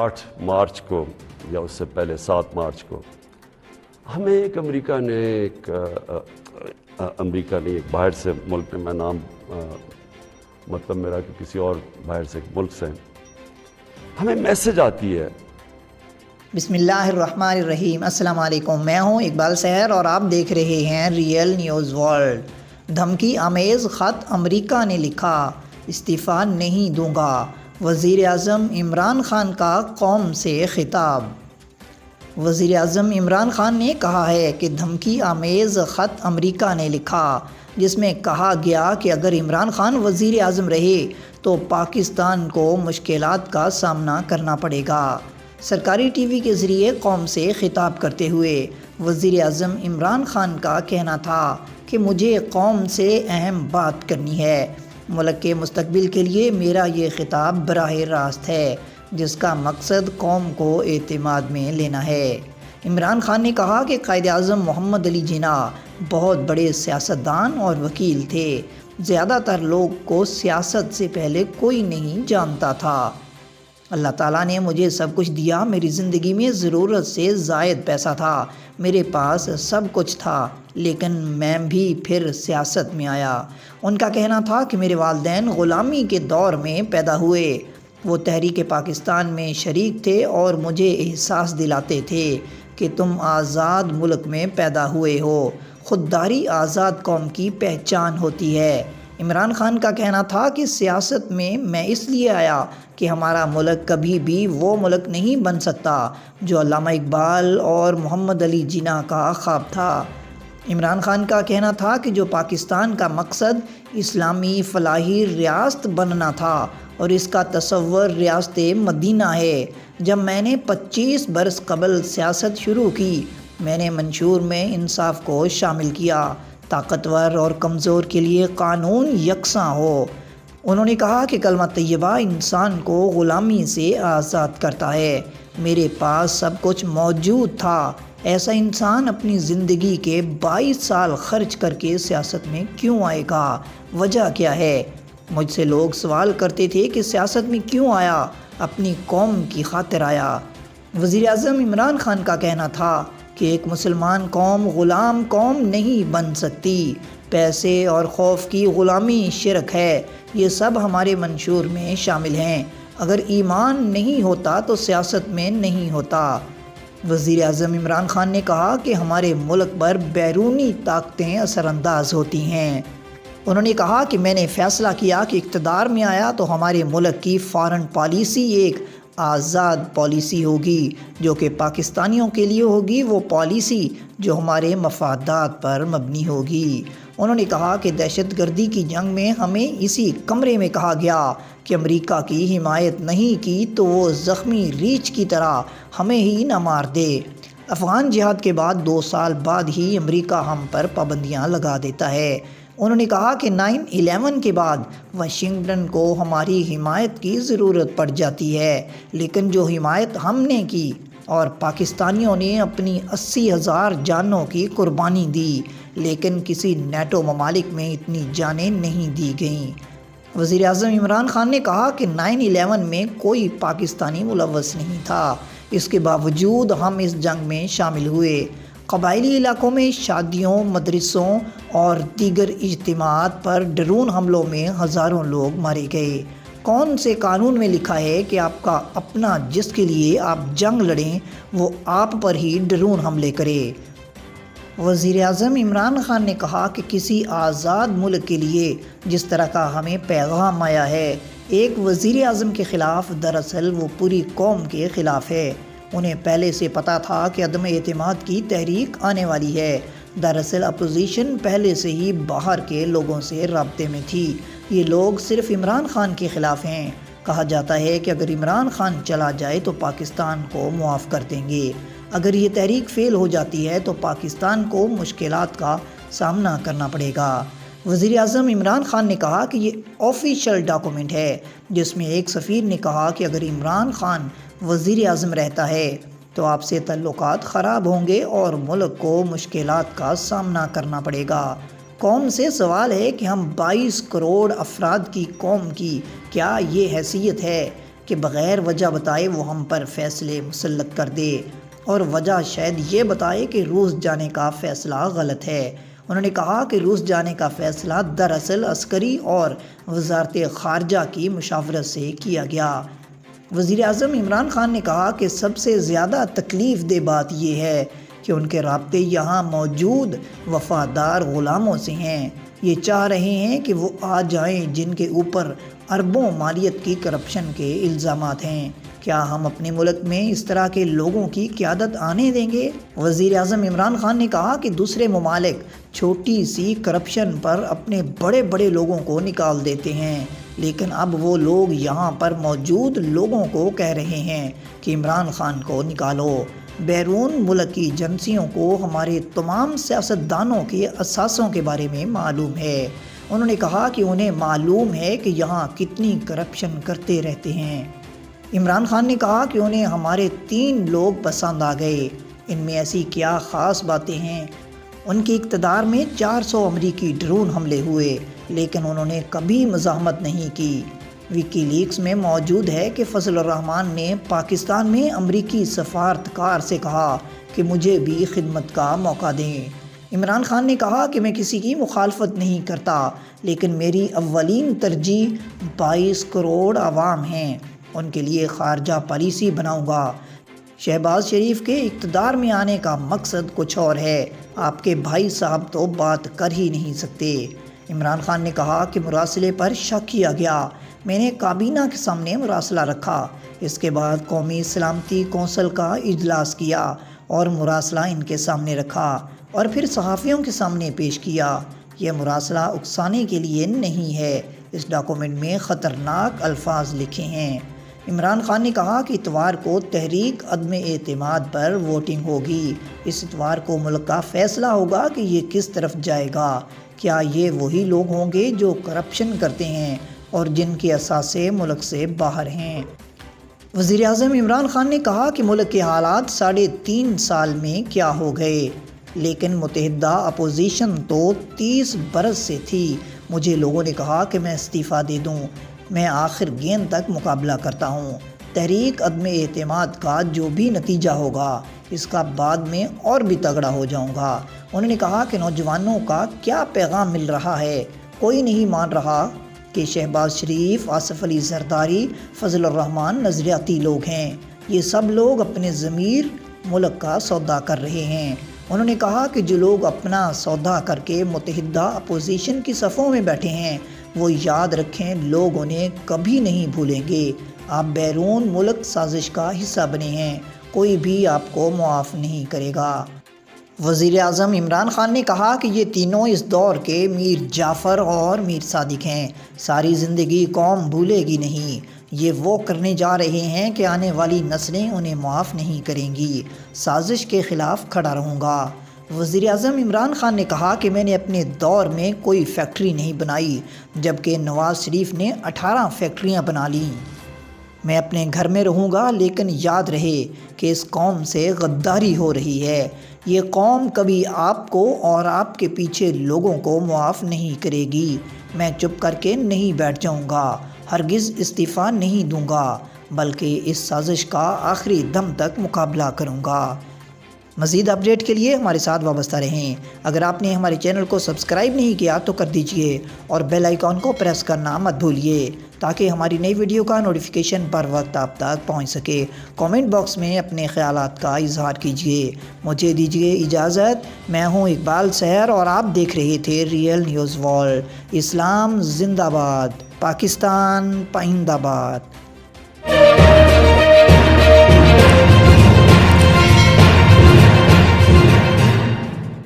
8 مارچ کو یا اس سے پہلے 7 مارچ کو ہمیں ایک امریکہ نے ایک باہر سے ملک میں، میں نام مطلب میرا کہ کسی اور باہر سے ملک سے ہمیں میسج آتی ہے۔ بسم اللہ الرحمن الرحیم۔ السلام علیکم، میں ہوں اقبال سحر اور آپ دیکھ رہے ہیں ریئل نیوز ورلڈ۔ دھمکی آمیز خط امریکہ نے لکھا، استعفیٰ نہیں دوں گا، وزیر اعظم عمران خان کا قوم سے خطاب۔ وزیر اعظم عمران خان نے کہا ہے کہ دھمکی آمیز خط امریکہ نے لکھا، جس میں کہا گیا کہ اگر عمران خان وزیر اعظم رہے تو پاکستان کو مشکلات کا سامنا کرنا پڑے گا۔ سرکاری ٹی وی کے ذریعے قوم سے خطاب کرتے ہوئے وزیر اعظم عمران خان کا کہنا تھا کہ مجھے قوم سے اہم بات کرنی ہے۔ ملک کے مستقبل کے لیے میرا یہ خطاب براہ راست ہے، جس کا مقصد قوم کو اعتماد میں لینا ہے۔ عمران خان نے کہا کہ قائد اعظم محمد علی جناح بہت بڑے سیاستدان اور وکیل تھے۔ زیادہ تر لوگ کو سیاست سے پہلے کوئی نہیں جانتا تھا۔ اللہ تعالیٰ نے مجھے سب کچھ دیا، میری زندگی میں ضرورت سے زائد پیسہ تھا، میرے پاس سب کچھ تھا، لیکن میں بھی پھر سیاست میں آیا۔ ان کا کہنا تھا کہ میرے والدین غلامی کے دور میں پیدا ہوئے، وہ تحریک پاکستان میں شریک تھے اور مجھے احساس دلاتے تھے کہ تم آزاد ملک میں پیدا ہوئے ہو، خودداری آزاد قوم کی پہچان ہوتی ہے۔ عمران خان کا کہنا تھا کہ سیاست میں اس لیے آیا کہ ہمارا ملک کبھی بھی وہ ملک نہیں بن سکتا جو علامہ اقبال اور محمد علی جناح کا خواب تھا۔ عمران خان کا کہنا تھا کہ جو پاکستان کا مقصد اسلامی فلاحی ریاست بننا تھا اور اس کا تصور ریاست مدینہ ہے۔ جب میں نے 25 برس قبل سیاست شروع کی، میں نے منشور میں انصاف کو شامل کیا، طاقتور اور کمزور کے لیے قانون یکساں ہو۔ انہوں نے کہا کہ کلمہ طیبہ انسان کو غلامی سے آزاد کرتا ہے۔ میرے پاس سب کچھ موجود تھا، ایسا انسان اپنی زندگی کے 22 سال خرچ کر کے سیاست میں کیوں آئے گا؟ وجہ کیا ہے؟ مجھ سے لوگ سوال کرتے تھے کہ سیاست میں کیوں آیا؟ اپنی قوم کی خاطر آیا۔ وزیر اعظم عمران خان کا کہنا تھا کہ ایک مسلمان قوم غلام قوم نہیں بن سکتی، پیسے اور خوف کی غلامی شرک ہے، یہ سب ہمارے منشور میں شامل ہیں۔ اگر ایمان نہیں ہوتا تو سیاست میں نہیں ہوتا۔ وزیر اعظم عمران خان نے کہا کہ ہمارے ملک پر بیرونی طاقتیں اثر انداز ہوتی ہیں۔ انہوں نے کہا کہ میں نے فیصلہ کیا کہ اقتدار میں آیا تو ہمارے ملک کی فارن پالیسی ایک آزاد پالیسی ہوگی، جو کہ پاکستانیوں کے لیے ہوگی، وہ پالیسی جو ہمارے مفادات پر مبنی ہوگی۔ انہوں نے کہا کہ دہشت گردی کی جنگ میں ہمیں اسی کمرے میں کہا گیا کہ امریکہ کی حمایت نہیں کی تو وہ زخمی ریچھ کی طرح ہمیں ہی نہ مار دے۔ افغان جہاد کے بعد 2 سال بعد ہی امریکہ ہم پر پابندیاں لگا دیتا ہے۔ انہوں نے کہا کہ 9/11 کے بعد واشنگٹن کو ہماری حمایت کی ضرورت پڑ جاتی ہے، لیکن جو حمایت ہم نے کی اور پاکستانیوں نے اپنی 80,000 جانوں کی قربانی دی، لیکن کسی نیٹو ممالک میں اتنی جانیں نہیں دی گئیں۔ وزیر اعظم عمران خان نے کہا کہ 9/11 میں کوئی پاکستانی ملوث نہیں تھا، اس کے باوجود ہم اس جنگ میں شامل ہوئے۔ قبائلی علاقوں میں شادیوں، مدرسوں اور دیگر اجتماعات پر ڈرون حملوں میں ہزاروں لوگ مارے گئے۔ کون سے قانون میں لکھا ہے کہ آپ کا اپنا جس کے لیے آپ جنگ لڑیں وہ آپ پر ہی ڈرون حملے کرے؟ وزیر اعظم عمران خان نے کہا کہ کسی آزاد ملک کے لیے جس طرح کا ہمیں پیغام آیا ہے ایک وزیر اعظم کے خلاف، دراصل وہ پوری قوم کے خلاف ہے۔ انہیں پہلے سے پتہ تھا کہ عدم اعتماد کی تحریک آنے والی ہے۔ دراصل اپوزیشن پہلے سے ہی باہر کے لوگوں سے رابطے میں تھی۔ یہ لوگ صرف عمران خان کے خلاف ہیں۔ کہا جاتا ہے کہ اگر عمران خان چلا جائے تو پاکستان کو معاف کر دیں گے۔ اگر یہ تحریک فیل ہو جاتی ہے تو پاکستان کو مشکلات کا سامنا کرنا پڑے گا۔ وزیر اعظم عمران خان نے کہا کہ یہ آفیشیل ڈاکومنٹ ہے، جس میں ایک سفیر نے کہا کہ اگر عمران خان وزیر اعظم رہتا ہے تو آپ سے تعلقات خراب ہوں گے اور ملک کو مشکلات کا سامنا کرنا پڑے گا۔ قوم سے سوال ہے کہ ہم 22 کروڑ افراد کی قوم کی کیا یہ حیثیت ہے کہ بغیر وجہ بتائے وہ ہم پر فیصلے مسلط کر دے، اور وجہ شاید یہ بتائے کہ روس جانے کا فیصلہ غلط ہے۔ انہوں نے کہا کہ روس جانے کا فیصلہ دراصل عسکری اور وزارت خارجہ کی مشاورت سے کیا گیا۔ وزیر اعظم عمران خان نے کہا کہ سب سے زیادہ تکلیف دہ بات یہ ہے کہ ان کے رابطے یہاں موجود وفادار غلاموں سے ہیں۔ یہ چاہ رہے ہیں کہ وہ آ جائیں جن کے اوپر اربوں مالیت کی کرپشن کے الزامات ہیں۔ کیا ہم اپنے ملک میں اس طرح کے لوگوں کی قیادت آنے دیں گے؟ وزیر اعظم عمران خان نے کہا کہ دوسرے ممالک چھوٹی سی کرپشن پر اپنے بڑے بڑے لوگوں کو نکال دیتے ہیں، لیکن اب وہ لوگ یہاں پر موجود لوگوں کو کہہ رہے ہیں کہ عمران خان کو نکالو۔ بیرون ملک کی ایجنسیوں کو ہمارے تمام سیاستدانوں کے اثاثوں کے بارے میں معلوم ہے۔ انہوں نے کہا کہ انہیں معلوم ہے کہ یہاں کتنی کرپشن کرتے رہتے ہیں۔ عمران خان نے کہا کہ انہیں ہمارے 3 لوگ پسند آ گئے۔ ان میں ایسی کیا خاص باتیں ہیں؟ ان کی اقتدار میں 400 امریکی ڈرون حملے ہوئے، لیکن انہوں نے کبھی مزاحمت نہیں کی۔ وکی لیکس میں موجود ہے کہ فضل الرحمان نے پاکستان میں امریکی سفارتکار سے کہا کہ مجھے بھی خدمت کا موقع دیں۔ عمران خان نے کہا کہ میں کسی کی مخالفت نہیں کرتا، لیکن میری اولین ترجیح 22 کروڑ عوام ہیں، ان کے لیے خارجہ پالیسی بناؤں گا۔ شہباز شریف کے اقتدار میں آنے کا مقصد کچھ اور ہے، آپ کے بھائی صاحب تو بات کر ہی نہیں سکتے۔ عمران خان نے کہا کہ مراسلے پر شک کیا گیا، میں نے کابینہ کے سامنے مراسلہ رکھا، اس کے بعد قومی سلامتی کونسل کا اجلاس کیا اور مراسلہ ان کے سامنے رکھا اور پھر صحافیوں کے سامنے پیش کیا۔ یہ مراسلہ اکسانے کے لیے نہیں ہے، اس ڈاکومنٹ میں خطرناک الفاظ لکھے ہیں۔ عمران خان نے کہا کہ اتوار کو تحریک عدم اعتماد پر ووٹنگ ہوگی، اس اتوار کو ملک کا فیصلہ ہوگا کہ یہ کس طرف جائے گا۔ کیا یہ وہی لوگ ہوں گے جو کرپشن کرتے ہیں اور جن کے اثاثے ملک سے باہر ہیں؟ وزیر اعظم عمران خان نے کہا کہ ملک کے حالات 3.5 سال میں کیا ہو گئے، لیکن متحدہ اپوزیشن تو 30 برس سے تھی۔ مجھے لوگوں نے کہا کہ میں استعفیٰ دے دوں، میں آخر گیند تک مقابلہ کرتا ہوں۔ تحریک عدم اعتماد کا جو بھی نتیجہ ہوگا اس کا بعد میں اور بھی تگڑا ہو جاؤں گا۔ انہوں نے کہا کہ نوجوانوں کا کیا پیغام مل رہا ہے، کوئی نہیں مان رہا کہ شہباز شریف، آصف علی زرداری، فضل الرحمان نظریاتی لوگ ہیں، یہ سب لوگ اپنے ضمیر ملک کا سودا کر رہے ہیں۔ انہوں نے کہا کہ جو لوگ اپنا سودا کر کے متحدہ اپوزیشن کی صفوں میں بیٹھے ہیں وہ یاد رکھیں لوگ انہیں کبھی نہیں بھولیں گے۔ آپ بیرون ملک سازش کا حصہ بنے ہیں، کوئی بھی آپ کو معاف نہیں کرے گا۔ وزیر اعظم عمران خان نے کہا کہ یہ تینوں اس دور کے میر جعفر اور میر صادق ہیں، ساری زندگی قوم بھولے گی نہیں، یہ وہ کرنے جا رہے ہیں کہ آنے والی نسلیں انہیں معاف نہیں کریں گی، سازش کے خلاف کھڑا رہوں گا۔ وزیر اعظم عمران خان نے کہا کہ میں نے اپنے دور میں کوئی فیکٹری نہیں بنائی، جبکہ نواز شریف نے 18 فیکٹریاں بنا لیں۔ میں اپنے گھر میں رہوں گا، لیکن یاد رہے کہ اس قوم سے غداری ہو رہی ہے، یہ قوم کبھی آپ کو اور آپ کے پیچھے لوگوں کو معاف نہیں کرے گی۔ میں چپ کر کے نہیں بیٹھ جاؤں گا، ہرگز استعفیٰ نہیں دوں گا، بلکہ اس سازش کا آخری دم تک مقابلہ کروں گا۔ مزید اپڈیٹ کے لیے ہمارے ساتھ وابستہ رہیں۔ اگر آپ نے ہمارے چینل کو سبسکرائب نہیں کیا تو کر دیجئے اور بیل آئیکن کو پریس کرنا مت بھولیے تاکہ ہماری نئی ویڈیو کا نوٹیفیکیشن پر وقت آپ تک پہنچ سکے۔ کامنٹ باکس میں اپنے خیالات کا اظہار کیجئے۔ مجھے دیجئے اجازت، میں ہوں اقبال سحر اور آپ دیکھ رہے تھے ریئل نیوز ورلڈ۔ اسلام زندہ باد، پاکستان پائندہ باد۔